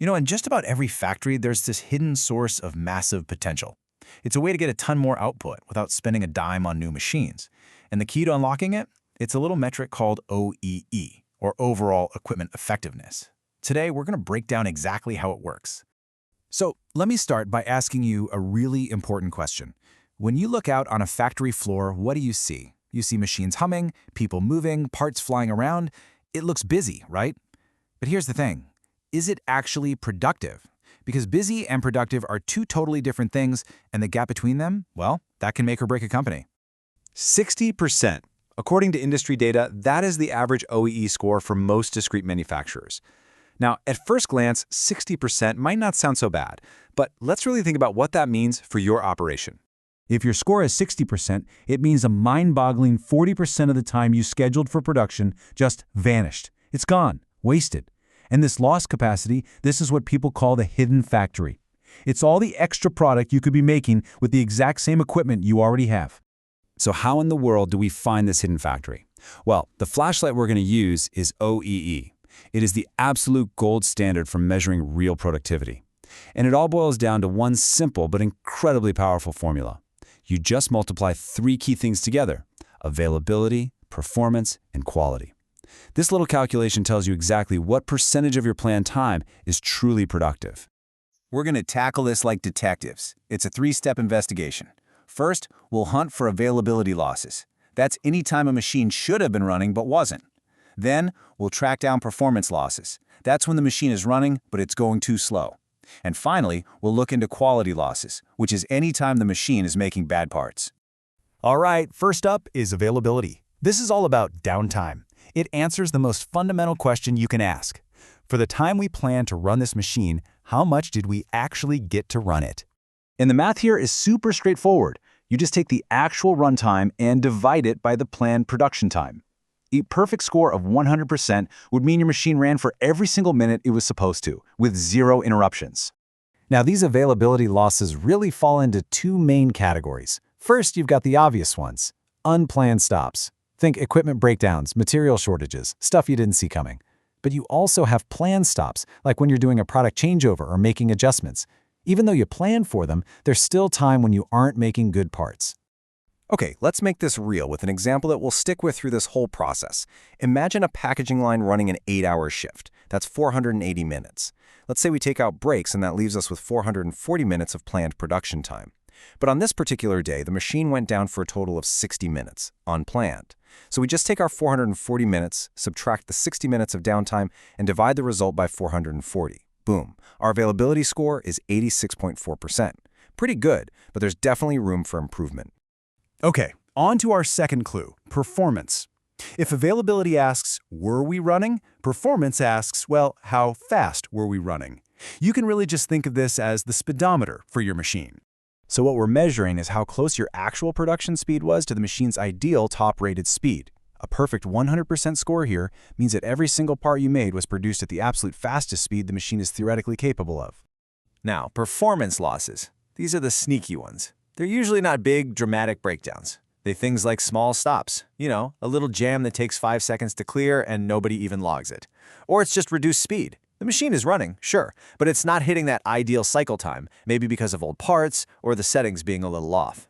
In just about every factory, there's this hidden source of massive potential. It's a way to get a ton more output without spending a dime on new machines. And the key to unlocking it? It's a little metric called OEE, or Overall Equipment Effectiveness. Today, we're going to break down exactly how it works. So let me start by asking you a really important question. When you look out on a factory floor, what do you see? You see machines humming, people moving, parts flying around. It looks busy, right? But here's the thing. Is it actually productive? Because busy and productive are two totally different things, and the gap between them, well, that can make or break a company. 60%. According to industry data, that is the average OEE score for most discrete manufacturers. Now, at first glance, 60% might not sound so bad, but let's really think about what that means for your operation. If your score is 60%, it means a mind-boggling 40% of the time you scheduled for production just vanished. It's gone, wasted. And this lost capacity, this is what people call the hidden factory. It's all the extra product you could be making with the exact same equipment you already have. So how in the world do we find this hidden factory? Well, the flashlight we're going to use is OEE. It is the absolute gold standard for measuring real productivity. And it all boils down to one simple but incredibly powerful formula. You just multiply three key things together: availability, performance, and quality. This little calculation tells you exactly what percentage of your planned time is truly productive. We're going to tackle this like detectives. It's a three-step investigation. First, we'll hunt for availability losses. That's any time a machine should have been running but wasn't. Then, we'll track down performance losses. That's when the machine is running, but it's going too slow. And finally, we'll look into quality losses, which is any time the machine is making bad parts. All right, first up is availability. This is all about downtime. It answers the most fundamental question you can ask. For the time we plan to run this machine, how much did we actually get to run it? And the math here is super straightforward. You just take the actual runtime and divide it by the planned production time. A perfect score of 100% would mean your machine ran for every single minute it was supposed to, with zero interruptions. Now, these availability losses really fall into two main categories. First, you've got the obvious ones: unplanned stops. Think equipment breakdowns, material shortages, stuff you didn't see coming. But you also have planned stops, like when you're doing a product changeover or making adjustments. Even though you plan for them, there's still time when you aren't making good parts. Okay, let's make this real with an example that we'll stick with through this whole process. Imagine a packaging line running an 8-hour shift. That's 480 minutes. Let's say we take out breaks, and that leaves us with 440 minutes of planned production time. But on this particular day, the machine went down for a total of 60 minutes, unplanned. So we just take our 440 minutes, subtract the 60 minutes of downtime, and divide the result by 440. Boom. Our availability score is 86.4%. Pretty good, but there's definitely room for improvement. Okay, on to our second clue, performance. If availability asks, were we running? Performance asks, well, how fast were we running? You can really just think of this as the speedometer for your machine. So what we're measuring is how close your actual production speed was to the machine's ideal top-rated speed. A perfect 100% score here means that every single part you made was produced at the absolute fastest speed the machine is theoretically capable of. Now, performance losses. These are the sneaky ones. They're usually not big, dramatic breakdowns. They're things like small stops. A little jam that takes 5 seconds to clear and nobody even logs it. Or it's just reduced speed. The machine is running, sure, but it's not hitting that ideal cycle time, maybe because of old parts or the settings being a little off.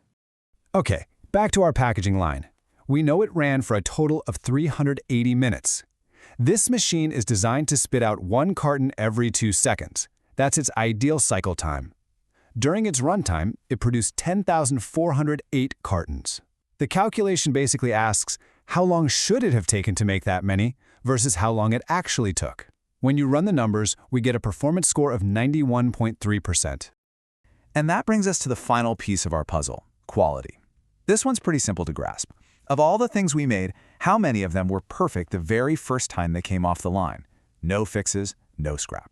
Okay, back to our packaging line. We know it ran for a total of 380 minutes. This machine is designed to spit out 1 carton every 2 seconds. That's its ideal cycle time. During its runtime, it produced 10,408 cartons. The calculation basically asks, how long should it have taken to make that many versus how long it actually took? When you run the numbers, we get a performance score of 91.3%. And that brings us to the final piece of our puzzle, quality. This one's pretty simple to grasp. Of all the things we made, how many of them were perfect the very first time they came off the line? No fixes, no scrap.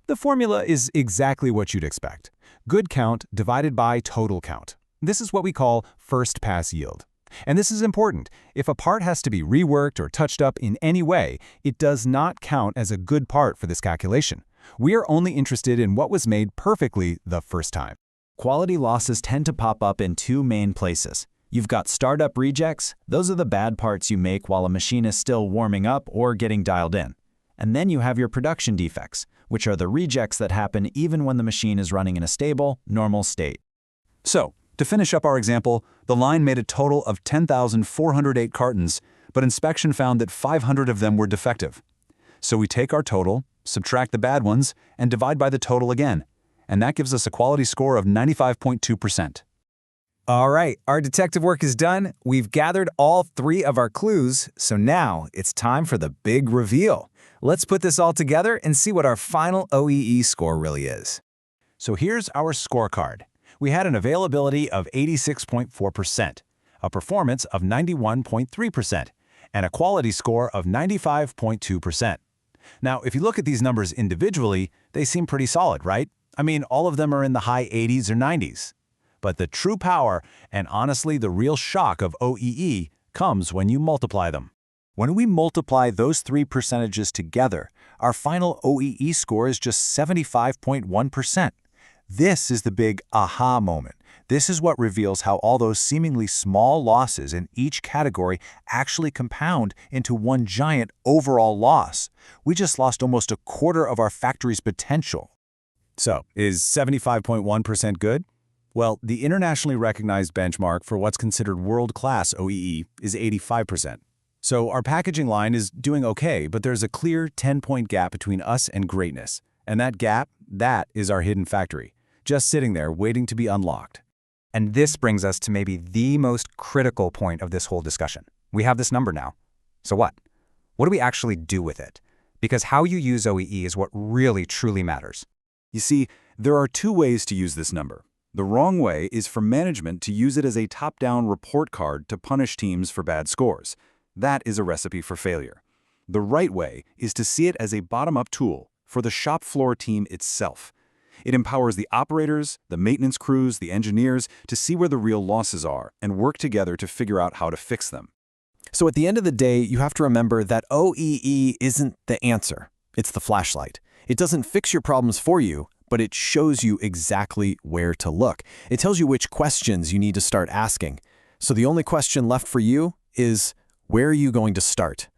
The formula is exactly what you'd expect. Good count divided by total count. This is what we call first pass yield. And this is important. If a part has to be reworked or touched up in any way, it does not count as a good part for this calculation. We are only interested in what was made perfectly the first time. Quality losses tend to pop up in two main places. You've got startup rejects. Those are the bad parts you make while a machine is still warming up or getting dialed in. And then you have your production defects, which are the rejects that happen even when the machine is running in a stable, normal state. So, to finish up our example, the line made a total of 10,408 cartons, but inspection found that 500 of them were defective. So we take our total, subtract the bad ones, and divide by the total again. And that gives us a quality score of 95.2%. All right, our detective work is done. We've gathered all 3 of our clues, so now it's time for the big reveal. Let's put this all together and see what our final OEE score really is. So here's our scorecard. We had an availability of 86.4%, a performance of 91.3%, and a quality score of 95.2%. Now, if you look at these numbers individually, they seem pretty solid, right? I mean, all of them are in the high 80s or 90s. But the true power, and honestly the real shock of OEE, comes when you multiply them. When we multiply those 3 percentages together, our final OEE score is just 75.1%. This is the big aha moment. This is what reveals how all those seemingly small losses in each category actually compound into one giant overall loss. We just lost almost a quarter of our factory's potential. So, is 75.1% good? Well, the internationally recognized benchmark for what's considered world-class OEE is 85%. So our packaging line is doing okay, but there's a clear 10-point gap between us and greatness. And that gap, that is our hidden factory, just sitting there waiting to be unlocked. And this brings us to maybe the most critical point of this whole discussion. We have this number now. So what? What do we actually do with it? Because how you use OEE is what really, truly matters. You see, there are 2 ways to use this number. The wrong way is for management to use it as a top-down report card to punish teams for bad scores. That is a recipe for failure. The right way is to see it as a bottom-up tool for the shop floor team itself. It empowers the operators, the maintenance crews, the engineers to see where the real losses are and work together to figure out how to fix them. So at the end of the day, you have to remember that OEE isn't the answer. It's the flashlight. It doesn't fix your problems for you, but it shows you exactly where to look. It tells you which questions you need to start asking. So the only question left for you is, where are you going to start?